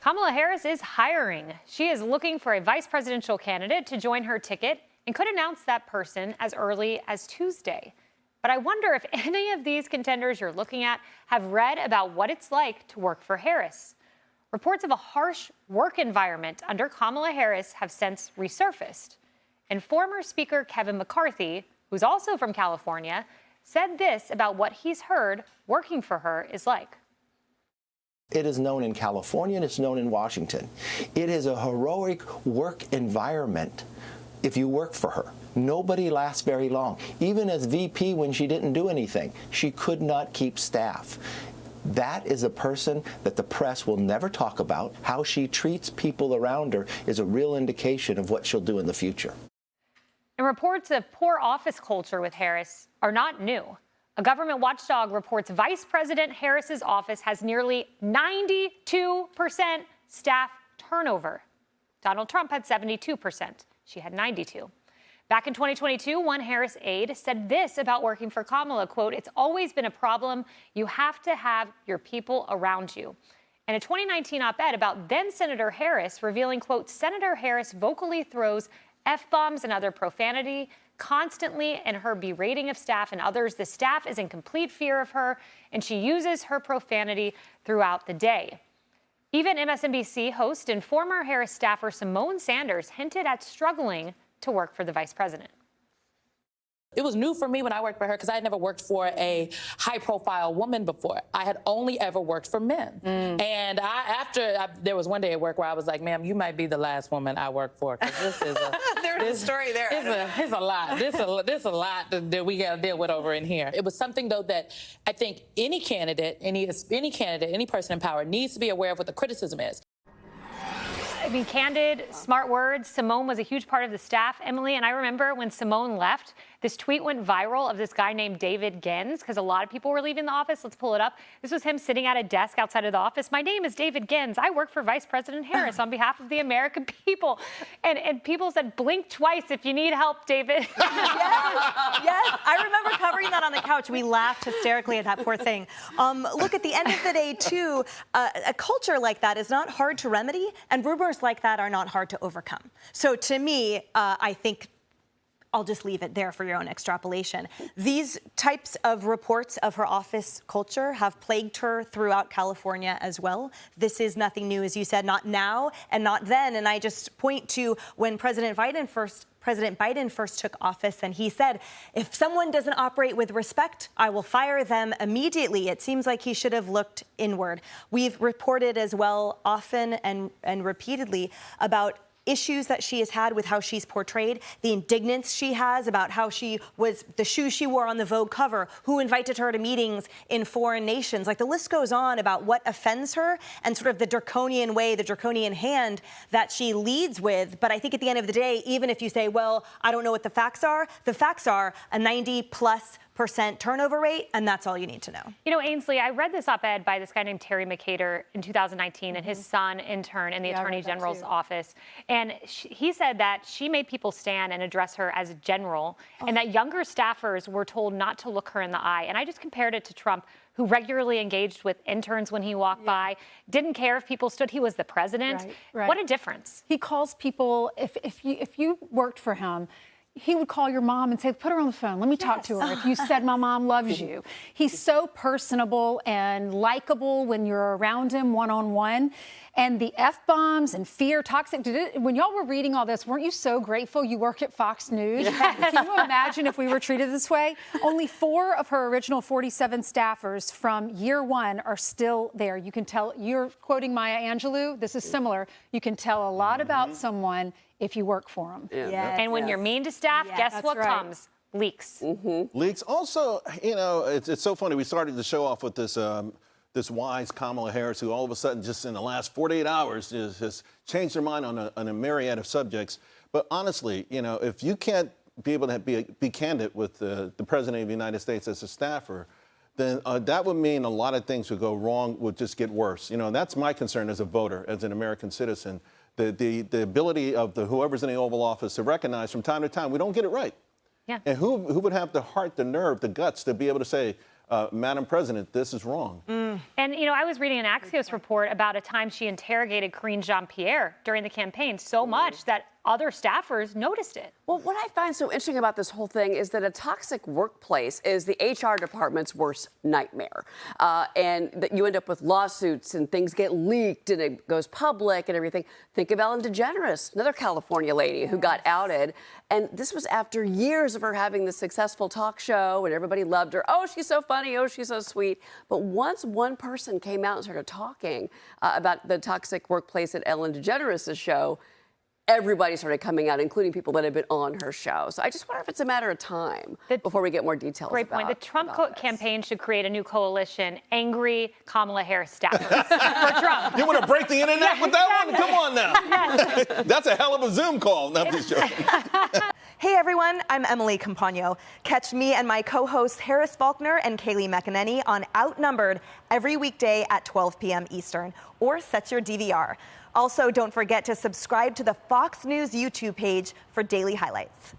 Kamala Harris is hiring. She is looking for a vice presidential candidate to join her ticket and could announce that person as early as Tuesday. But I wonder if any of these contenders you're looking at have read about what it's like to work for Harris. Reports of a harsh work environment under Kamala Harris have since resurfaced. And former Speaker Kevin McCarthy, who's also from California, said this about what he's heard working for her is like. It is known in California and it's known in Washington. It is a heroic work environment if you work for her. Nobody lasts very long. Even as VP, when she didn't do anything, she could not keep staff. That is a person that the press will never talk about. How she treats people around her is a real indication of what she'll do in the future. And reports of poor office culture with Harris are not new. A government watchdog reports Vice President Harris's office has nearly 92% staff turnover. Donald Trump had 72%. She had 92%. Back in 2022, one Harris aide said this about working for Kamala, quote, "It's always been a problem. You have to have your people around you." And a 2019 op-ed about then Senator Harris revealing, quote, "Senator Harris vocally throws F-bombs and other profanity constantly in her berating of staff and others. The staff is in complete fear of her, and she uses her profanity throughout the day." Even MSNBC host and former Harris staffer Symone Sanders hinted at struggling to work for the vice president. It was new for me when I worked for her because I had never worked for a high-profile woman before. I had only ever worked for men. And there was one day at work where I was like, "Ma'am, you might be the last woman I work for because this is a there's a story there. It's a lot. This a lot that we got to deal with over in here." It was something though that I think any candidate, any person in power needs to be aware of what the criticism is. I mean, candid, smart words. Symone was a huge part of the staff, Emily. And I remember when Symone left, this tweet went viral of this guy named David Gins, because a lot of people were leaving the office. Let's pull it up. This was him sitting at a desk outside of the office. "My name is David Gins. I work for Vice President Harris on behalf of the American people." And people said, "Blink twice if you need help, David." Yes. I remember covering that on the couch. We laughed hysterically at that poor thing. Look, at the end of the day, too, a culture like that is not hard to remedy, and rumors like that are not hard to overcome. So to me, I think I'll just leave it there for your own extrapolation. These types of reports of her office culture have plagued her throughout California as well. This is nothing new, as you said, not now and not then. And I just point to when President Biden first took office, and he said, "If someone doesn't operate with respect, I will fire them immediately." It seems like he should have looked inward. We've reported as well often and repeatedly about issues that she has had with how she's portrayed, the indignance she has about how she was, the shoes she wore on the Vogue cover, who invited her to meetings in foreign nations. Like, the list goes on about what offends her and sort of the draconian way, the draconian hand that she leads with. But I think at the end of the day, even if you say, "Well, I don't know what the facts are a 90+% turnover rate, and that's all you need to know." You know, Ainsley, I read this op-ed by this guy named Terry McCater in 2019, and his son interned in the Attorney General's office. And he said that she made people stand and address her as a general, and that younger staffers were told not to look her in the eye. And I just compared it to Trump, who regularly engaged with interns when he walked by, didn't care if people stood. He was the president. Right. What a difference. He calls people, if you worked for him, he would call your mom and say, "Put her on the phone. Let me talk to her. If you said my mom loves you." He's so personable and likable when you're around him one-on-one. And the F-bombs and fear, toxic. When y'all were reading all this, weren't you so grateful you work at Fox News? Yes. Can you imagine if we were treated this way? Only 4 of her original 47 staffers from year 1 are still there. You can tell, you're quoting Maya Angelou. This is similar. You can tell a lot about someone if you work for them. Yes. And when you're mean to staff, guess what comes? Leaks. Leaks. Also, you know, it's so funny. We started the show off with this this wise Kamala Harris, who all of a sudden, just in the last 48 hours, has changed her mind on a myriad of subjects. But honestly, you know, if you can't be able to be candid with the President of the United States as a staffer, then that would mean a lot of things would go wrong, would just get worse. You know, that's my concern as a voter, as an American citizen. The ability of whoever's in the Oval Office to recognize from time to time we don't get it right. Yeah. And who would have the heart, the nerve, the guts to be able to say, Madam President, this is wrong. And, you know, I was reading an Axios report about a time she interrogated Karine Jean-Pierre during the campaign so much that other staffers noticed it. Well, what I find so interesting about this whole thing is that a toxic workplace is the HR department's worst nightmare. And that you end up with lawsuits and things get leaked and it goes public and everything. Think of Ellen DeGeneres, another California lady who got outed. And this was after years of her having this successful talk show and everybody loved her. Oh, she's so funny. Oh, she's so sweet. But once one person came out and started talking about the toxic workplace at Ellen DeGeneres' show, everybody started coming out, including people that had been on her show. So I just wonder if it's a matter of time before we get more details. Great point. The Trump campaign should create a new coalition, angry Kamala Harris staffers for Trump. You want to break the internet with that one? Come on now. Yes. That's a hell of a Zoom call. No, I'm just joking. Hey everyone, I'm Emily Campagno. Catch me and my co-hosts Harris Faulkner and Kaylee McEnany on Outnumbered every weekday at 12 p.m. Eastern, or set your DVR. Also, don't forget to subscribe to the Fox News YouTube page for daily highlights.